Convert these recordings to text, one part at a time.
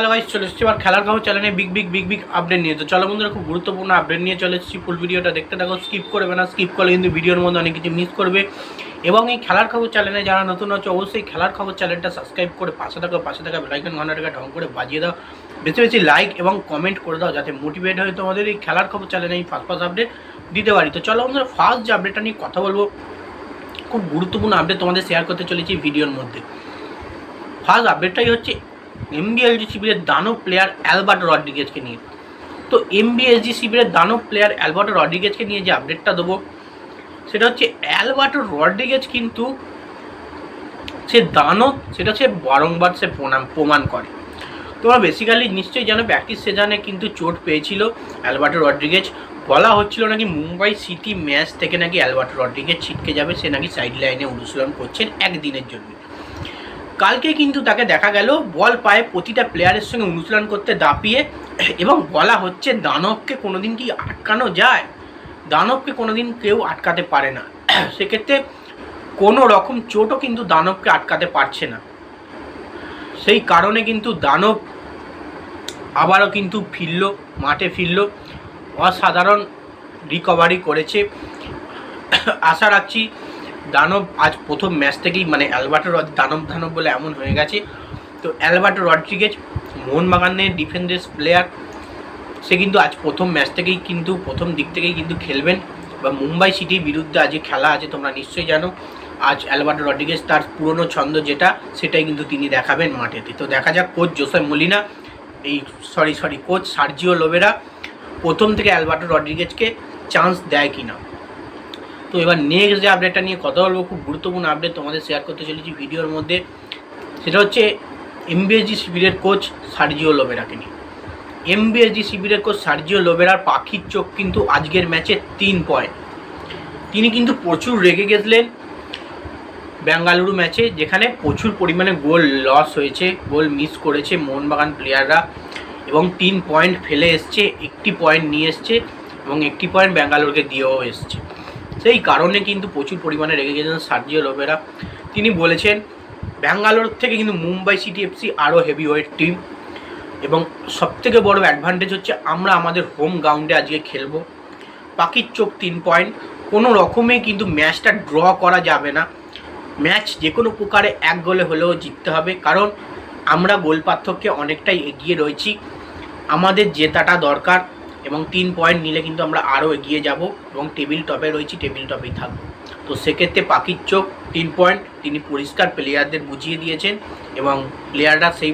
Hello guys, চলে এসেছি আবার খেলার খবর চ্যানেলে বিগ আপডেট নিয়ে। তো চলো বন্ধুরা, খুব গুরুত্বপূর্ণ আপডেট নিয়ে চলে এসেছি। ফুল ভিডিওটা দেখতে থাকো, স্কিপ করবে না। স্কিপ করলে কিন্তু ভিডিওর মধ্যে অনেক কিছু মিস করবে। এবং এই খেলার খবর চ্যানেলে যারা নতুন হচ্ছে, অবশ্যই খেলার খবর চ্যানেলটা সাবস্ক্রাইব করে পাশে থাকা বেলাইকন ঘন্টাটাকে ঢং করে বাজিয়ে দাও। বেশি লাইক এবং কমেন্ট করে দাও, যাতে মোটিভেট হয়ে তোমাদের এই খেলার খবর চ্যানেলে এই ফার্স্ট আপডেট দিতে পারি। তো চলো বন্ধুরা, ফার্স্ট যে আপডেটটা নিয়ে কথা বলবো, খুব গুরুত্বপূর্ণ আপডেট তোমাদের শেয়ার করতে চলেছি ভিডিওর মধ্যে। ফার্স্ট আপডেটটাই হচ্ছে এমবিএসজি শিবিরের দানব প্লেয়ার অ্যালবার্টো রড্রিগেজকে নিয়ে। তো এমবিএসজি শিবিরের দানব প্লেয়ার অ্যালবার্টো রড্রিগেজকে নিয়ে যে আপডেটটা দেবো, সেটা হচ্ছে অ্যালবার্টো রড্রিগেজ কিন্তু সে দানব, সেটা সে বারংবার সে প্রমাণ করে। তোমরা বেসিক্যালি নিশ্চয়ই জানো, প্র্যাকটিস সেশনে কিন্তু চোট পেয়েছিল অ্যালবার্টো রড্রিগেজ। বলা হচ্ছিল নাকি মুম্বাই সিটি ম্যাচ থেকে নাকি অ্যালবার্টো রড্রিগেজ ছিটকে যাবে, সে নাকি সাইড লাইনে অনুশীলন করছেন একদিনের জন্য। কালকে কিন্তু তাকে দেখা গেল বল পায়ে প্রতিটা প্লেয়ারের সঙ্গে অনুশীলন করতে দাপিয়ে, এবং বলা হচ্ছে দানবকে কোনোদিন কি আটকানো যায়? দানবকে কোনোদিন কেউ আটকাতে পারে না। সেক্ষেত্রে কোনো রকম চোটও কিন্তু দানবকে আটকাতে পারছে না। সেই কারণে কিন্তু দানব আবারও কিন্তু মাঠে ফিরল, অসাধারণ রিকভারি করেছে। আশা রাখছি দানব আজ প্রথম ম্যাচ থেকেই, মানে অ্যালবার্টো দানব বলে এমন হয়ে গেছে। তো অ্যালবার্টো রড্রিগেজ মোহনবাগানের ডিফেন্ডার প্লেয়ার, সে কিন্তু আজ প্রথম ম্যাচ থেকেই কিন্তু প্রথম দিক থেকেই কিন্তু খেলবেন। বা মুম্বাই সিটির বিরুদ্ধে আজ খেলা আছে, তোমরা নিশ্চয়ই জানো। আজ অ্যালবার্টো রড্রিগেজ তার পুরনো ছন্দ যেটা, সেটাই কিন্তু তিনি দেখাবেন মাঠেতে। তো দেখা যাক coach Jose Molina, coach Sergio Lobera প্রথম থেকে অ্যালবার্টো রড্রিগেজকে চান্স দেয় কিনা। তো এবার নেক্সট যে আপডেটটা নিয়ে কথা বলবো, খুব গুরুত্বপূর্ণ আপডেট তোমাদের শেয়ার করতে চলেছি ভিডিওর মধ্যে, সেটা হচ্ছে এমবিএসজি শিবিরের কোচ সার্জিও লোবেরাকে নিয়ে। এমবিএসজি শিবিরের কোচ সার্জিও লোবেরার পাখির চোখ কিন্তু আজকের ম্যাচে 3 পয়েন্ট। তিনি কিন্তু প্রচুর রেগে গেছিলেন বেঙ্গালুরু ম্যাচে, যেখানে প্রচুর পরিমাণে গোল লস হয়েছে, গোল মিস করেছে মোহনবাগান প্লেয়াররা, এবং 3 পয়েন্ট ফেলে এসছে, 1টি পয়েন্ট নিয়ে এসছে, এবং 1টি পয়েন্ট বেঙ্গালুরুকে দিয়েও এসছে। সেই কারণে কিন্তু প্রচুর পরিমাণে রেগে গেছেন সার্জিও লোবেরা। তিনি বলেছেন ব্যাঙ্গালোর থেকে কিন্তু মুম্বাই সিটি এফসি আরও হেভিওয়েট টিম, এবং সবথেকে বড় অ্যাডভান্টেজ হচ্ছে আমরা আমাদের হোম গ্রাউন্ডে আজকে খেলবো। পাখির চোখ 3 পয়েন্ট, কোনো রকমে কিন্তু ম্যাচটা ড্র করা যাবে না। ম্যাচ যে কোনো প্রকারে 1 গোলে হলেও জিততে হবে, কারণ আমরা গোল পার্থক্যে অনেকটাই এগিয়ে রয়েছি। আমাদের জেতাটা দরকার, এবং 3 পয়েন্ট নিলে কিন্তু আমরা আরও এগিয়ে যাব, এবং টেবিল টপে রয়েছি, টেবিল টপেই থাকবো। তো সেক্ষেত্রে পাখির চোখ 3 পয়েন্ট তিনি পরিষ্কার প্লেয়ারদের বুঝিয়ে দিয়েছেন, এবং প্লেয়াররা সেই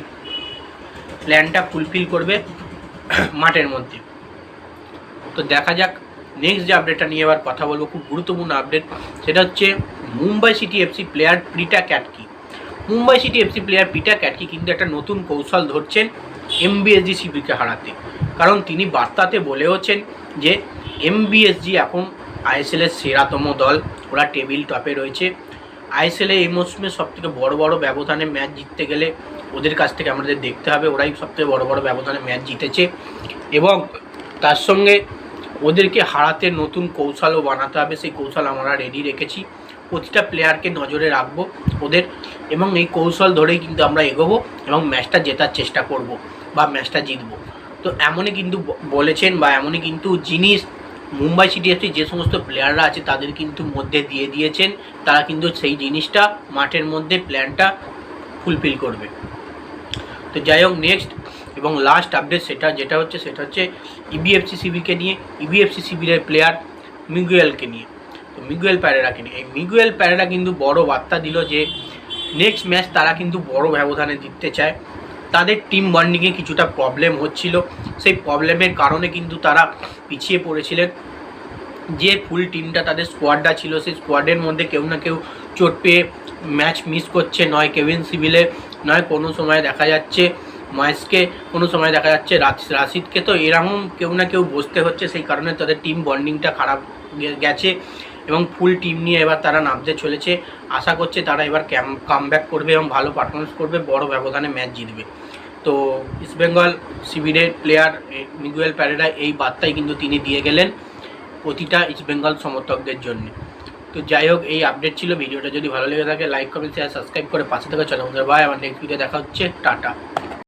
প্ল্যানটা ফুলফিল করবে মাঠের মধ্যে। তো দেখা যাক নেক্সট যে আপডেটটা নিয়ে এবার কথা বলবো, খুব গুরুত্বপূর্ণ আপডেট, সেটা হচ্ছে Mumbai city FC player Peter Kratky. Mumbai city FC player Peter Kratky কিন্তু একটা নতুন কৌশল ধরছেন এমবিএসজি শিবিরকে হারাতে, কারণ তিনি বার্তাতে বলেওছেন যে এমবিএসজি এখন আইএসএলের সেরাতম দল, ওরা টেবিল টপে রয়েছে। আইএসএলে এই মৌসুমে সবথেকে বড় ব্যবধানে ম্যাচ জিততে গেলে ওদের কাছ থেকে আমাদের দেখতে হবে, ওরাই সবথেকে বড় ব্যবধানে ম্যাচ জিতেছে, এবং তার সঙ্গে ওদেরকে হারাতে নতুন কৌশলও বানাতে হবে। সেই কৌশল আমরা রেডি রেখেছি, প্রতিটা প্লেয়ারকে নজরে রাখবো ওদের, এবং এই কৌশল ধরেই কিন্তু আমরা এগোবো এবং ম্যাচটা জেতার চেষ্টা করব বা ম্যাচটা জিতবো। তো এমনই কিন্তু বলেছেন, বা এমনই কিন্তু জিনিস মুম্বাই সিটি এফসি যে সমস্ত প্লেয়াররা আছে তাদের কিন্তু মধ্যে দিয়ে দিয়েছেন। তারা কিন্তু সেই জিনিসটা মাঠের মধ্যে প্ল্যানটা ফুলফিল করবে। তো যাই হোক, নেক্সট এবং লাস্ট আপডেট যেটা হচ্ছে ইবিএফসি শিবিরকে নিয়ে, ইবিএফসি শিবিরের প্লেয়ার মিগুয়েলকে নিয়ে। তো মিগুয়েল প্যারেরাকে নিয়ে, এই মিগুয়েল প্যারেরা কিন্তু বড় বার্তা দিল যে নেক্সট ম্যাচ তারা কিন্তু বড় ব্যবধানে জিততে চায়। তাদের টিম বন্ডিংয়ে কিছুটা প্রবলেম হচ্ছিল, সেই প্রবলেমের কারণে কিন্তু তারা পিছিয়ে পড়েছিলেন। যে ফুল টিমটা তাদের স্কোয়াডটা ছিল, সেই স্কোয়াডের মধ্যে কেউ না কেউ চোট পেয়ে ম্যাচ মিস করছে, নয় কেভিন সিভিলে, নয় কোনো সময় দেখা যাচ্ছে ময়েসকে, কোনো সময় দেখা যাচ্ছে রাশিদকে। তো এরকম কেউ না কেউ বসতে হচ্ছে, সেই কারণে তাদের টিম বন্ডিংটা খারাপ গেছে, এবং ফুল টিম নিয়ে এবার তারা নামতে চলেছে। আশা করছে তারা এবার কামব্যাক করবে এবং ভালো পারফরমেন্স করবে, বড় ব্যবধানে ম্যাচ জিতবে। তো ইস্টবেঙ্গল শিবিরের প্লেয়ার মিগুয়েল প্যারেরা এই বার্তাই কিন্তু তিনি দিয়ে গেলেন প্রতিটা ইস্টবেঙ্গল সমর্থকদের জন্য। তো যাই হোক, এই আপডেট ছিল। ভিডিওটা যদি ভালো লেগে থাকে লাইক কমেন্ট শেয়ার সাবস্ক্রাইব করে পাশে থেকে চলো। ভাই, আমার নেক্সট ভিডিও দেখা হচ্ছে, টাটা।